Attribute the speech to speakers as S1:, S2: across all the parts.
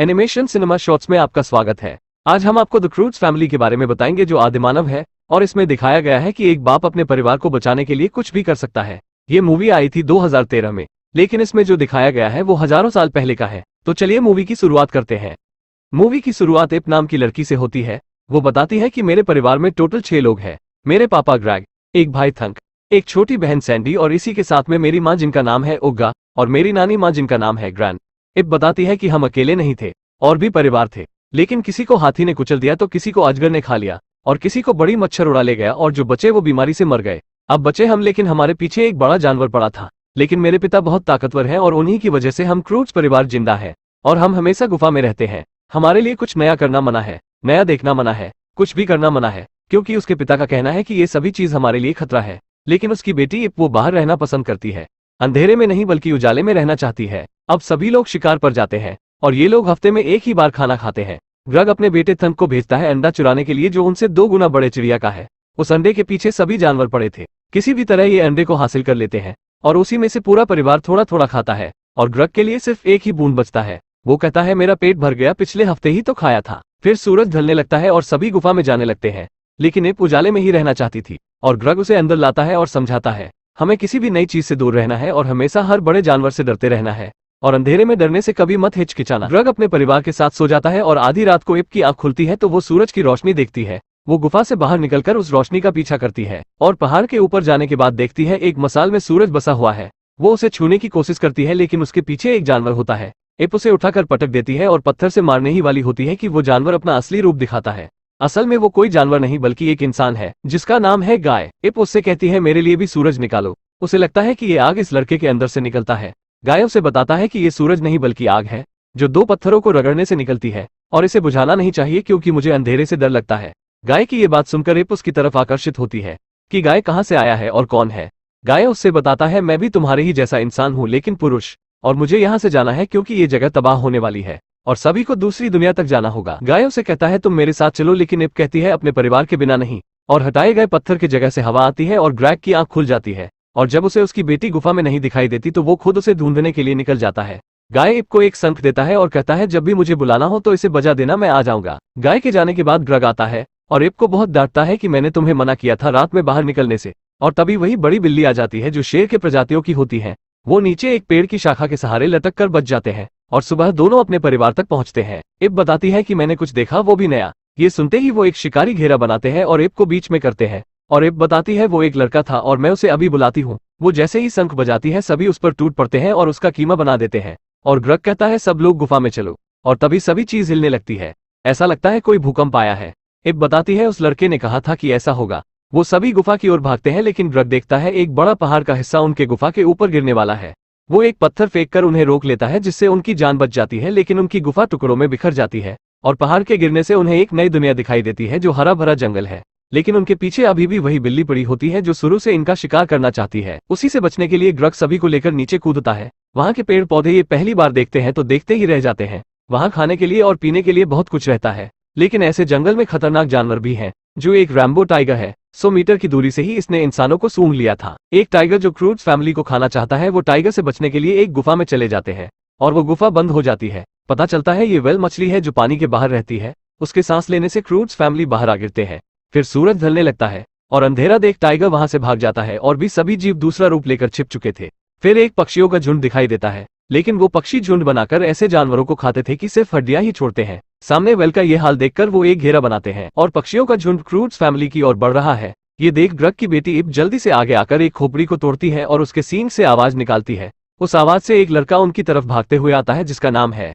S1: Animation cinema shorts में आपका स्वागत है। आज हम आपको द क्रूज फैमिली के बारे में बताएंगे जो आदिमानव है और इसमें दिखाया गया है कि एक बाप अपने परिवार को बचाने के लिए कुछ भी कर सकता है। ये मूवी आई थी 2013 में, लेकिन इसमें जो दिखाया गया है वो हजारों साल पहले का है। तो चलिए मूवी की शुरुआत करते हैं। मूवी की शुरुआत एप नाम की लड़की से होती है। वो बताती है कि मेरे परिवार में टोटल 6 लोग हैं। मेरे पापा ग्रैग, एक भाई थंक, एक छोटी बहन सैंडी और इसी के साथ में मेरी माँ जिनका नाम है ओगा और मेरी नानी माँ जिनका नाम है ग्रैंड। एप बताती है कि हम अकेले नहीं थे और भी परिवार थे, लेकिन किसी को हाथी ने कुचल दिया तो किसी को अजगर ने खा लिया और किसी को बड़ी मच्छर उड़ा ले गया और जो बचे वो बीमारी से मर गए। अब बचे हम, लेकिन हमारे पीछे एक बड़ा जानवर पड़ा था। लेकिन मेरे पिता बहुत ताकतवर हैं और उन्हीं की वजह से हम क्रूज परिवार जिंदा है और हम हमेशा गुफा में रहते हैं। हमारे लिए कुछ नया करना मना है, नया देखना मना है, कुछ भी करना मना है, क्योंकि उसके पिता का कहना है कि ये सभी चीज हमारे लिए खतरा है। लेकिन उसकी बेटी वो बाहर रहना पसंद करती है, अंधेरे में नहीं बल्कि उजाले में रहना चाहती है। अब सभी लोग शिकार पर जाते हैं और ये लोग हफ्ते में एक ही बार खाना खाते हैं। ग्रग अपने बेटे थंक को भेजता है अंडा चुराने के लिए जो उनसे 2 गुना बड़े चिड़िया का है। उस अंडे के पीछे सभी जानवर पड़े थे। किसी भी तरह ये अंडे को हासिल कर लेते हैं और उसी में से पूरा परिवार थोड़ा थोड़ा खाता है और ग्रग के लिए सिर्फ एक ही बूंद बचता है। वो कहता है मेरा पेट भर गया, पिछले हफ्ते ही तो खाया था। फिर सूरज ढलने लगता है और सभी गुफा में जाने लगते हैं, लेकिन एप उजाले में ही रहना चाहती थी और ग्रग उसे अंदर लाता है और समझाता है हमें किसी भी नई चीज से दूर रहना है और हमेशा हर बड़े जानवर से डरते रहना है और अंधेरे में डरने से कभी मत हिचकिचाना। ग्रग अपने परिवार के साथ सो जाता है और आधी रात को एप की आंख खुलती है तो वो सूरज की रोशनी देखती है। वो गुफा से बाहर निकलकर उस रोशनी का पीछा करती है और पहाड़ के ऊपर जाने के बाद देखती है एक मसाल में सूरज बसा हुआ है। वो उसे छूने की कोशिश करती है, लेकिन उसके पीछे एक जानवर होता है। एप उसे उठाकर पटक देती है और पत्थर से मारने ही वाली होती है कि वो जानवर अपना असली रूप दिखाता है। असल में वो कोई जानवर नहीं बल्कि एक इंसान है जिसका नाम है गाय। एप उससे कहती है मेरे लिए भी सूरज निकालो। उसे लगता है कि ये आग इस लड़के के अंदर से निकलता है। गाय उसे बताता है कि ये सूरज नहीं बल्कि आग है जो 2 पत्थरों को रगड़ने से निकलती है और इसे बुझाना नहीं चाहिए क्योंकि मुझे अंधेरे से डर लगता है। गाय की ये बात सुनकर एप उसकी तरफ आकर्षित होती है कि गाय कहाँ से आया है और कौन है। गाय उससे बताता है मैं भी तुम्हारे ही जैसा इंसान हूँ, लेकिन पुरुष, और मुझे यहाँ से जाना है क्योंकि ये जगह तबाह होने वाली है और सभी को दूसरी दुनिया तक जाना होगा। गाय उसे कहता है तुम मेरे साथ चलो, लेकिन एप कहती है अपने परिवार के बिना नहीं, और हटाए गए पत्थर की जगह से हवा आती है और ग्रैग की आंख खुल जाती है और जब उसे उसकी बेटी गुफा में नहीं दिखाई देती तो वो खुद उसे ढूंढने के लिए निकल जाता है। गाय एप को एक शंख देता है और कहता है जब भी मुझे बुलाना हो तो इसे बजा देना, मैं आ जाऊंगा। गाय के जाने के बाद ग्रग आता है और एप को बहुत डांटता है कि मैंने तुम्हें मना किया था रात में बाहर निकलने से। और तभी वही बड़ी बिल्ली आ जाती है जो शेर के प्रजातियों की होती है। वो नीचे एक पेड़ की शाखा के सहारे लटक कर बच जाते हैं और सुबह दोनों अपने परिवार तक पहुंचते हैं। एप बताती है कि मैंने कुछ देखा, वो भी नया। ये सुनते ही वो एक शिकारी घेरा बनाते हैं और एप को बीच में करते हैं और एप बताती है वो एक लड़का था और मैं उसे अभी बुलाती हूँ। वो जैसे ही शंख बजाती है सभी उस पर टूट पड़ते हैं और उसका कीमा बना देते हैं और ग्रग कहता है सब लोग गुफा में चलो, और तभी सभी चीज हिलने लगती है। ऐसा लगता है कोई भूकंप आया है। एप बताती है उस लड़के ने कहा था कि ऐसा होगा। वो सभी गुफा की ओर भागते हैं, लेकिन ग्रग देखता है एक बड़ा पहाड़ का हिस्सा उनके गुफा के ऊपर गिरने वाला है। वो एक पत्थर फेंककर उन्हें रोक लेता है जिससे उनकी जान बच जाती है, लेकिन उनकी गुफा टुकड़ों में बिखर जाती है और पहाड़ के गिरने से उन्हें एक नई दुनिया दिखाई देती है जो हरा भरा जंगल है। लेकिन उनके पीछे अभी भी वही बिल्ली पड़ी होती है जो शुरू से इनका शिकार करना चाहती है। उसी से बचने के लिए ग्रग सभी को लेकर नीचे कूदता है। वहाँ के पेड़ पौधे ये पहली बार देखते हैं तो देखते ही रह जाते हैं। वहाँ खाने के लिए और पीने के लिए बहुत कुछ रहता है, लेकिन ऐसे जंगल में खतरनाक जानवर भी हैं जो एक रैम्बो टाइगर है। 100 मीटर की दूरी से ही इसने इंसानों को सूंघ लिया था। एक टाइगर जो क्रूज फैमिली को खाना चाहता है वो टाइगर से बचने के लिए एक गुफा में चले जाते हैं और वो गुफा बंद हो जाती है। पता चलता है ये वेल मछली है जो पानी के बाहर रहती है। उसके सांस लेने से क्रूज फैमिली बाहर आ गिरते हैं। फिर सूरज ढलने लगता है और अंधेरा देख टाइगर वहां से भाग जाता है और भी सभी जीव दूसरा रूप लेकर छिप चुके थे। फिर एक पक्षियों का झुंड दिखाई देता है, लेकिन वो पक्षी झुंड बनाकर ऐसे जानवरों को खाते थे कि सिर्फ हड्डियां ही छोड़ते हैं। सामने वेल का ये हाल देखकर वो एक घेरा बनाते हैं और पक्षियों का झुंड क्रूज फैमिली की ओर बढ़ रहा है। ये देख ग्रग की बेटी इप जल्दी से आगे आकर एक खोपड़ी को तोड़ती है और उसके सींग से आवाज निकालती है। उस आवाज से एक लड़का उनकी तरफ भागते हुए आता है जिसका नाम है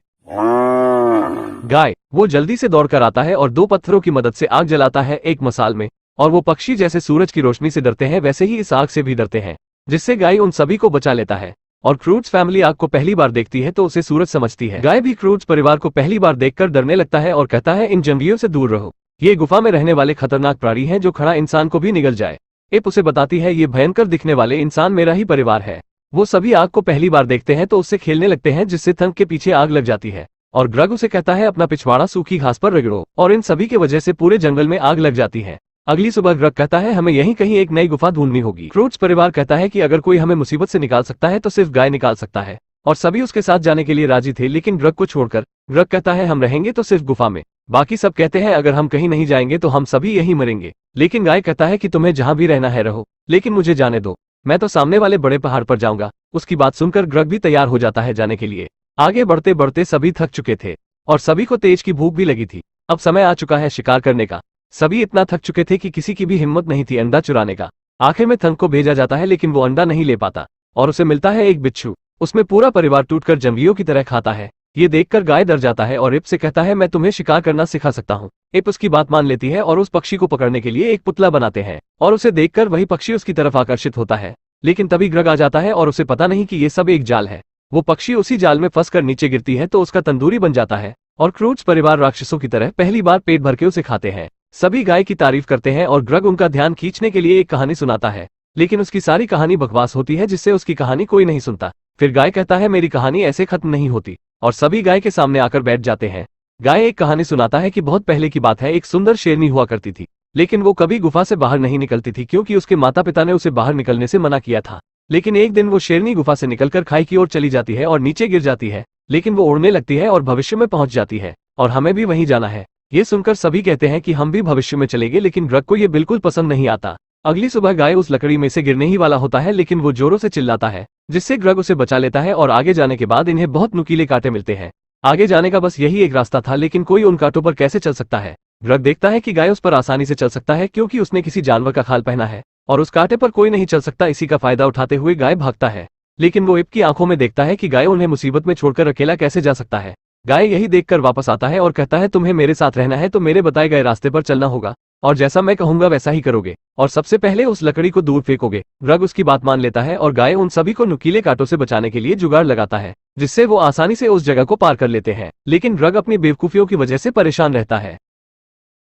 S1: गाय। वो जल्दी से दौड़कर आता है और 2 पत्थरों की मदद से आग जलाता है एक मसाल में, और वो पक्षी जैसे सूरज की रोशनी से डरते हैं वैसे ही इस आग से भी डरते हैं, जिससे गाय उन सभी को बचा लेता है। और क्रूज फैमिली आग को पहली बार देखती है तो उसे सूरज समझती है। गाय भी क्रूज परिवार को पहली बार देखकर डरने लगता है और कहता है इन जंगलियों से दूर रहो, ये गुफा में रहने वाले खतरनाक प्राणी हैं जो खड़ा इंसान को भी निगल जाए। एप उसे बताती है ये भयंकर दिखने वाले इंसान मेरा ही परिवार है। वो सभी आग को पहली बार देखते हैं तो उससे खेलने लगते हैं जिससे थंक के पीछे आग लग जाती है और ग्रग उसे कहता है अपना पिछवाड़ा सूखी घास पर रगड़ो, और इन सभी की वजह से पूरे जंगल में आग लग जाती है। अगली सुबह ग्रग कहता है हमें यहीं कहीं एक नई गुफा ढूंढनी होगी। क्रूज परिवार कहता है कि अगर कोई हमें मुसीबत से निकाल सकता है तो सिर्फ गाय निकाल सकता है, और सभी उसके साथ जाने के लिए राजी थे, लेकिन ग्रग को छोड़कर ग्रग कहता है हम रहेंगे तो सिर्फ गुफा में, बाकी सब कहते हैं अगर हम कहीं नहीं जाएंगे तो हम सभी यहीं मरेंगे। लेकिन गाय कहता है कि तुम्हें जहां भी रहना है रहो, लेकिन मुझे जाने दो, मैं तो सामने वाले बड़े पहाड़ पर जाऊंगा। उसकी बात सुनकर ग्रग भी तैयार हो जाता है जाने के लिए। आगे बढ़ते बढ़ते सभी थक चुके थे और सभी को तेज की भूख भी लगी थी। अब समय आ चुका है शिकार करने का। सभी इतना थक चुके थे कि किसी की भी हिम्मत नहीं थी अंडा चुराने का। आखिर में थंग को भेजा जाता है लेकिन वो अंडा नहीं ले पाता और उसे मिलता है एक बिच्छू। उसमें पूरा परिवार टूटकर जंगलियों की तरह खाता है। ये देखकर गाय डर जाता है और इप से कहता है मैं तुम्हें शिकार करना सिखा सकता हूँ। इप उसकी बात मान लेती है और उस पक्षी को पकड़ने के लिए एक पुतला बनाते हैं और उसे देखकर वही पक्षी उसकी तरफ आकर्षित होता है। लेकिन तभी ग्रग आ जाता है और उसे पता नहीं कि ये सब एक जाल है। वो पक्षी उसी जाल में फंसकर नीचे गिरती है तो उसका तंदूरी बन जाता है और क्रूज परिवार राक्षसों की तरह पहली बार पेट भर के उसे खाते हैं। सभी गाय की तारीफ करते हैं और ग्रग उनका ध्यान खींचने के लिए एक कहानी सुनाता है, लेकिन उसकी सारी कहानी बकवास होती है जिससे उसकी कहानी कोई नहीं सुनता। फिर गाय कहता है मेरी कहानी ऐसे खत्म नहीं होती और सभी गाय के सामने आकर बैठ जाते हैं। गाय एक कहानी सुनाता है कि बहुत पहले की बात है, एक सुंदर शेरनी हुआ करती थी, लेकिन वो कभी गुफा से बाहर नहीं निकलती थी क्योंकि उसके माता पिता ने उसे बाहर निकलने से मना किया था। लेकिन एक दिन वो शेरनी गुफा से निकलकर खाई की ओर चली जाती है और नीचे गिर जाती है, लेकिन वो उड़ने लगती है और भविष्य में पहुंच जाती है और हमें भी वहीं जाना है। ये सुनकर सभी कहते हैं कि हम भी भविष्य में चलेंगे, लेकिन ग्रग को ये बिल्कुल पसंद नहीं आता। अगली सुबह गाय उस लकड़ी में से गिरने ही वाला होता है, लेकिन वो जोरों से चिल्लाता है जिससे ग्रग उसे बचा लेता है और आगे जाने के बाद इन्हें बहुत नुकीले कांटे मिलते हैं। आगे जाने का बस यही एक रास्ता था, लेकिन कोई उन कांटों पर कैसे चल सकता है। ग्रग देखता है कि गाय उस पर आसानी से चल सकता है क्योंकि उसने किसी जानवर का खाल पहना है और उस कांटे पर कोई नहीं चल सकता। इसी का फायदा उठाते हुए गाय भागता है, लेकिन वो इप की आंखों में देखता है कि गाय उन्हें मुसीबत में छोड़कर अकेला कैसे जा सकता है। गाय यही देखकर वापस आता है और कहता है तुम्हें मेरे साथ रहना है तो मेरे बताए गए रास्ते पर चलना होगा और जैसा मैं कहूंगा वैसा ही करोगे और सबसे पहले उस लकड़ी को दूर फेंकोगे। ग्रग उसकी बात मान लेता है और गाय उन सभी को नुकीले कांटों से बचाने के लिए जुगाड़ लगाता है जिससे वो आसानी से उस जगह को पार कर लेते हैं। लेकिन ग्रग अपनी बेवकूफियों की वजह से परेशान रहता है।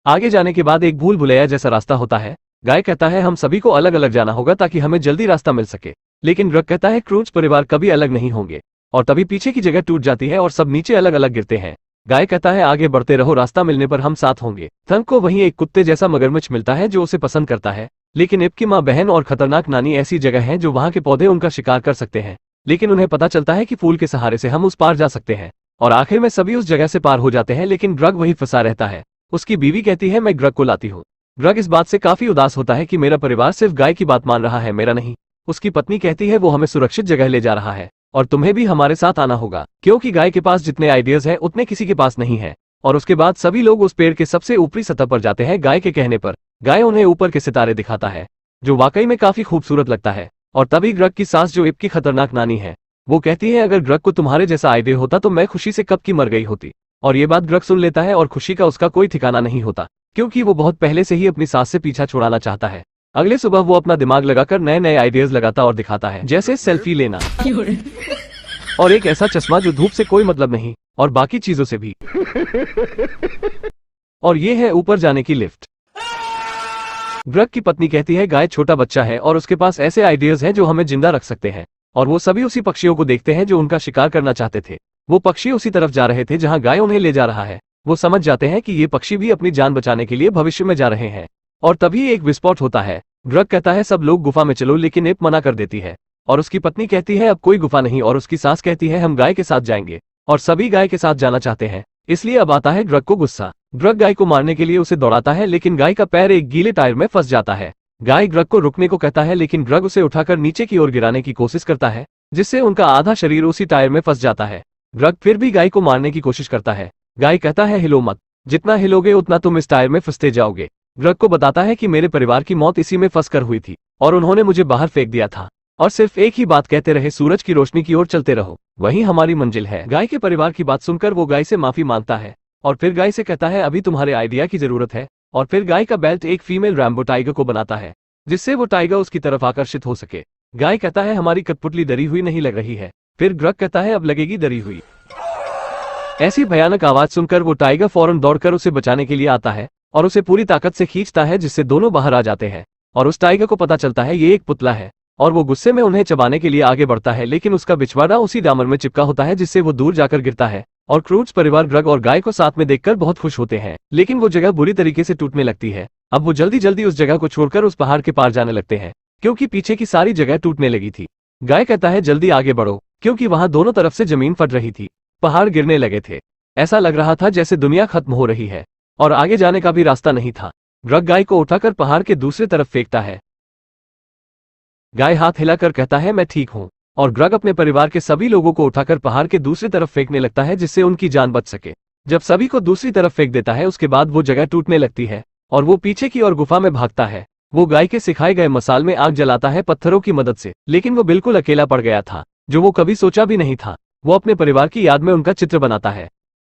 S1: आगे जाने के बाद एक भूल भुलैया जैसा रास्ता होता है। गाय कहता है हम सभी को अलग अलग जाना होगा ताकि हमें जल्दी रास्ता मिल सके, लेकिन ग्रग कहता है क्रूज परिवार कभी अलग नहीं होंगे और तभी पीछे की जगह टूट जाती है और सब नीचे अलग अलग गिरते हैं। गाय कहता है आगे बढ़ते रहो, रास्ता मिलने पर हम साथ होंगे। थंग को वहीं एक कुत्ते जैसा मगरमच्छ मिलता है जो उसे पसंद करता है, लेकिन इप की माँ बहन और खतरनाक नानी ऐसी जगह है जो वहाँ के पौधे उनका शिकार कर सकते हैं। लेकिन उन्हें पता चलता है कि फूल के सहारे से हम उस पार जा सकते हैं और आखिर में सभी उस जगह से पार हो जाते हैं, लेकिन ग्रग वही फंसा रहता है। उसकी बीवी कहती है मैं ग्रग को लाती हूँ। ग्रग इस बात से काफी उदास होता है कि मेरा परिवार सिर्फ गाय की बात मान रहा है, मेरा नहीं। उसकी पत्नी कहती है वो हमें सुरक्षित जगह ले जा रहा है और तुम्हें भी हमारे साथ आना होगा क्योंकि गाय के पास जितने आइडियाज हैं उतने किसी के पास नहीं है। और उसके बाद सभी लोग उस पेड़ के सबसे ऊपरी सतह पर जाते हैं गाय के कहने पर। गाय उन्हें ऊपर के सितारे दिखाता है जो वाकई में काफी खूबसूरत लगता है। और तभी ग्रग की सास जो इप की खतरनाक नानी है वो कहती है अगर ग्रग को तुम्हारे जैसा आइडिया होता तो मैं खुशी से कब की मर गई होती। और ये बात ग्रग सुन लेता है और खुशी का उसका कोई ठिकाना नहीं होता क्योंकि वो बहुत पहले से ही अपनी सास से पीछा छुड़ाना चाहता है। अगले सुबह वो अपना दिमाग लगाकर नए नए आइडियाज लगाता और दिखाता है, जैसे सेल्फी लेना और एक ऐसा चश्मा जो धूप से कोई मतलब नहीं और बाकी चीजों से भी। और ये है ऊपर जाने की लिफ्ट। ग्रग की पत्नी कहती है गाय छोटा बच्चा है और उसके पास ऐसे आइडियाज हैं जो हमें जिंदा रख सकते हैं। और वो सभी उसी पक्षियों को देखते हैं जो उनका शिकार करना चाहते थे। वो पक्षी उसी तरफ जा रहे थे जहां गाय उन्हें ले जा रहा है। वो समझ जाते हैं कि ये पक्षी भी अपनी जान बचाने के लिए भविष्य में जा रहे हैं। और तभी एक विस्फोट होता है। ग्रग कहता है सब लोग गुफा में चलो, लेकिन इप मना कर देती है और उसकी पत्नी कहती है अब कोई गुफा नहीं और उसकी सास कहती है हम गाय के साथ जाएंगे और सभी गाय के साथ जाना चाहते हैं। इसलिए अब आता है ग्रग को गुस्सा। ग्रग गाय को मारने के लिए उसे दौड़ाता है, लेकिन गाय का पैर एक गीले टायर में फंस जाता है। गाय ग्रग को रुकने को कहता है, लेकिन ग्रग उसे उठाकर नीचे की ओर गिराने की कोशिश करता है जिससे उनका आधा शरीर उसी टायर में फंस जाता है। ग्रग फिर भी गाय को मारने की कोशिश करता है। गाय कहता है हिलो मत, जितना हिलोगे उतना तुम इस टायर में फंसते जाओगे। ग्रग को बताता है कि मेरे परिवार की मौत इसी में फंसकर हुई थी और उन्होंने मुझे बाहर फेंक दिया था और सिर्फ एक ही बात कहते रहे, सूरज की रोशनी की ओर चलते रहो, वही हमारी मंजिल है। गाय के परिवार की बात सुनकर वो गाय से माफी मांगता है और फिर गाय से कहता है अभी तुम्हारे आइडिया की जरूरत है। और फिर गाय का बेल्ट एक फीमेल रैम्बो टाइगर को बनाता है जिससे वो टाइगर उसकी तरफ आकर्षित हो सके। गाय कहता है हमारी कठपुतली डरी हुई नहीं लग रही है। फिर ग्रग कहता है अब लगेगी डरी हुई। ऐसी भयानक आवाज सुनकर वो टाइगर फौरन दौड़कर उसे बचाने के लिए आता है और उसे पूरी ताकत से खींचता है जिससे दोनों बाहर आ जाते हैं। और उस टाइगर को पता चलता है ये एक पुतला है और वो गुस्से में उन्हें चबाने के लिए आगे बढ़ता है, लेकिन उसका बिछवाड़ा उसी डामर में चिपका होता है जिससे वो दूर जाकर गिरता है। और क्रूज परिवार ग्रग और गाय को साथ में देखकर बहुत खुश होते हैं, लेकिन वो जगह बुरी तरीके से टूटने लगती है। अब वो जल्दी जल्दी उस जगह को छोड़कर उस पहाड़ के पार जाने लगते हैं क्योंकि पीछे की सारी जगह टूटने लगी थी। गाय कहता है जल्दी आगे बढ़ो क्योंकि वहां दोनों तरफ से जमीन फट रही थी, पहाड़ गिरने लगे थे। ऐसा लग रहा था जैसे दुनिया खत्म हो रही है और आगे जाने का भी रास्ता नहीं था। ग्रग गाय को उठाकर पहाड़ के दूसरी तरफ फेंकता है। गाय हाथ हिलाकर कहता है मैं ठीक हूं, और ग्रग अपने परिवार के सभी लोगों को उठाकर पहाड़ के दूसरी तरफ फेंकने लगता है जिससे उनकी जान बच सके। जब सभी को दूसरी तरफ फेंक देता है उसके बाद वो जगह टूटने लगती है और वो पीछे की ओर गुफा में भागता है। वो गाय के सिखाए गए मसाल में आग जलाता है पत्थरों की मदद से, लेकिन वो बिल्कुल अकेला पड़ गया था, जो वो कभी सोचा भी नहीं था। वो अपने परिवार की याद में उनका चित्र बनाता है,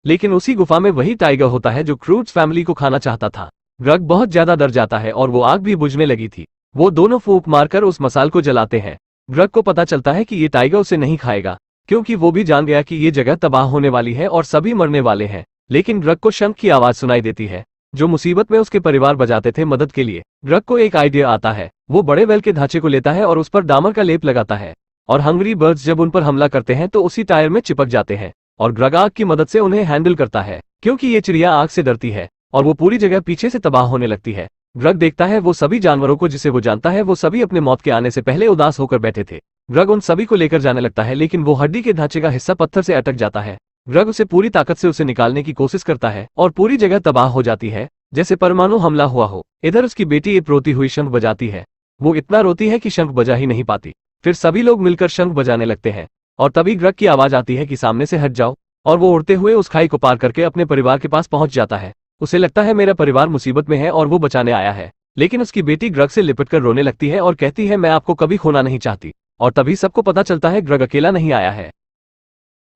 S1: लेकिन उसी गुफा में वही टाइगर होता है जो क्रूज फैमिली को खाना चाहता था। ग्रग बहुत ज्यादा डर जाता है और वो आग भी बुझने लगी थी। वो दोनों फूंक मारकर उस मसाल को जलाते हैं। ग्रग को पता चलता है कि ये टाइगर उसे नहीं खाएगा, क्योंकि वो भी जान गया कि ये जगह तबाह होने वाली है और सभी मरने वाले हैं। लेकिन ग्रग को शंख की आवाज सुनाई देती है, जो मुसीबत में उसके परिवार बजाते थे मदद के लिए। ग्रग को एक आइडिया आता है। वो बड़े वेल के ढांचे को लेता है और उस पर डामर का लेप लगाता है, और हंग्री बर्ड्स जब उन पर हमला करते हैं तो उसी टायर में चिपक जाते हैं। और ग्रग आग की मदद से उन्हें हैंडल करता है, क्योंकि ये चिड़िया आग से डरती है और वो पूरी जगह पीछे से तबाह होने लगती है। ग्रग देखता है वो सभी जानवरों को जिसे वो जानता है, वो सभी अपने मौत के आने से पहले उदास होकर बैठे थे। ग्रग उन सभी को लेकर जाने लगता है, लेकिन वो हड्डी के ढांचे का हिस्सा पत्थर से अटक जाता है। ग्रग उसे पूरी ताकत से उसे निकालने की कोशिश करता है और पूरी जगह तबाह हो जाती है जैसे परमाणु हमला हुआ हो। इधर उसकी बेटी एक रोती हुई शंख बजाती है। वो इतना रोती है कि शंख बजा ही नहीं पाती। फिर सभी लोग मिलकर शंख बजाने लगते हैं और तभी ग्रग की आवाज आती है कि सामने से हट जाओ, और वो उड़ते हुए उस खाई को पार करके अपने परिवार के पास पहुंच जाता है। उसे लगता है मेरा परिवार मुसीबत में है और वो बचाने आया है, लेकिन उसकी बेटी ग्रग से लिपटकर रोने लगती है और कहती है मैं आपको कभी खोना नहीं चाहती। और तभी सबको पता चलता है ग्रग अकेला नहीं आया है।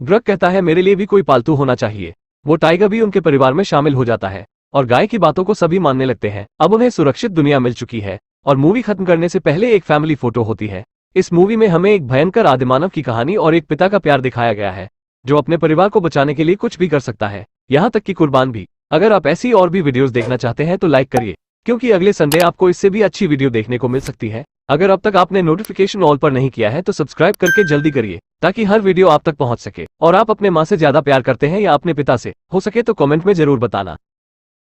S1: ग्रग कहता है मेरे लिए भी कोई पालतू होना चाहिए। वो टाइगर भी उनके परिवार में शामिल हो जाता है और गाय की बातों को सभी मानने लगते हैं। अब उन्हें सुरक्षित दुनिया मिल चुकी है और मूवी खत्म करने से पहले एक फैमिली फोटो होती है। इस मूवी में हमें एक भयंकर आदिमानव की कहानी और एक पिता का प्यार दिखाया गया है, जो अपने परिवार को बचाने के लिए कुछ भी कर सकता है, यहाँ तक कि कुर्बान भी। अगर आप ऐसी और भी वीडियोस देखना चाहते हैं तो लाइक करिए, क्योंकि अगले संडे आपको इससे भी अच्छी वीडियो देखने को मिल सकती है। अगर अब तक आपने नोटिफिकेशन ऑल पर नहीं किया है तो सब्सक्राइब करके जल्दी करिए, ताकि हर वीडियो आप तक पहुंच सके। और आप अपने माँ से ज्यादा प्यार करते हैं या अपने पिता से? हो सके तो कमेंट में जरूर बताना।